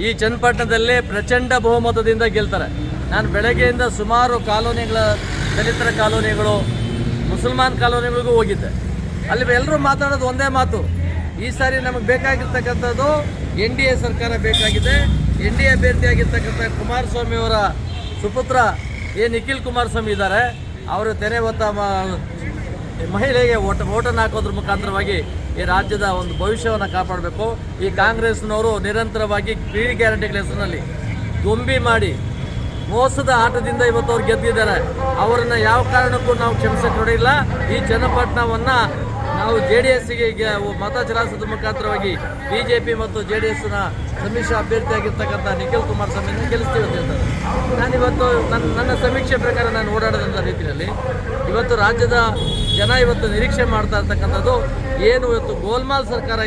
ಈ ಚನ್ನಪಟ್ಟಣದಲ್ಲಿ ಪ್ರಚಂಡ ಬಹುಮತದಿಂದ ಗೆಲ್ತಾರೆ. ನಾನು ಬೆಳಗ್ಗೆಯಿಂದ ಸುಮಾರು ಕಾಲೋನಿಗಳ, ದಲಿತರ ಕಾಲೋನಿಗಳು, ಮುಸಲ್ಮಾನ್ ಕಾಲೋನಿಗಳಿಗೂ ಹೋಗಿದ್ದೆ. ಅಲ್ಲಿ ಎಲ್ಲರೂ ಮಾತಾಡೋದು ಒಂದೇ ಮಾತು, ಈ ಸಾರಿ ನಮಗೆ ಬೇಕಾಗಿರ್ತಕ್ಕಂಥದ್ದು NDA ಸರ್ಕಾರ ಬೇಕಾಗಿದೆ. NDA ಅಭ್ಯರ್ಥಿಯಾಗಿರ್ತಕ್ಕಂಥ ಕುಮಾರಸ್ವಾಮಿ ಅವರ ಸುಪುತ್ರ ನಿಖಿಲ್ ಕುಮಾರಸ್ವಾಮಿ ಇದ್ದಾರೆ, ಅವರು ತೆನೆ ಹೊತ್ತ ಮಹಿಳೆಗೆ ಓಟನ್ನು ಹಾಕೋದ್ರ ಮುಖಾಂತರವಾಗಿ ಈ ರಾಜ್ಯದ ಒಂದು ಭವಿಷ್ಯವನ್ನು ಕಾಪಾಡಬೇಕು. ಈ ಕಾಂಗ್ರೆಸ್ನವರು ನಿರಂತರವಾಗಿ ಗ್ರೀನ್ ಗ್ಯಾರಂಟಿಗಳ ಹೆಸರಿನಲ್ಲಿ ಗೊಂಬಿ ಮಾಡಿ ಮೋಸದ ಆಟದಿಂದ ಇವತ್ತು ಅವ್ರು ಗೆದ್ದಿದ್ದಾರೆ. ಅವರನ್ನು ಯಾವ ಕಾರಣಕ್ಕೂ ನಾವು ಕ್ಷಮಿಸಕ್ಕೆ ನೋಡಿಲ್ಲ. ಈ ಚನ್ನಪಟ್ಟಣವನ್ನು ನಾವು JDSಗೆ ಮತ ಚಲಾಯಿಸೋದ್ರ ಮುಖಾಂತರವಾಗಿ BJP ಮತ್ತು JDSನ ಸಮ್ಮಿಶ್ರ ಅಭ್ಯರ್ಥಿಯಾಗಿರ್ತಕ್ಕಂಥ ನಿಖಿಲ್ ಕುಮಾರಸ್ವಾಮಿಯನ್ನು ಗೆಲ್ಲಿಸ್ತೀವಿ ಅಂತ ಹೇಳ್ತಾರೆ. ನಾನಿವತ್ತು ನನ್ನ ಸಮೀಕ್ಷೆ ಪ್ರಕಾರ ನಾನು ಓಡಾಡೋದಂಥ ರೀತಿಯಲ್ಲಿ ಇವತ್ತು ರಾಜ್ಯದ ಜನ ಇವತ್ತು ನಿರೀಕ್ಷೆ ಮಾಡ್ತಾ ಇರ್ತಕ್ಕಂಥದ್ದು ಏನು ಇವತ್ತು ಗೋಲ್ಮಾಲ್ ಸರ್ಕಾರ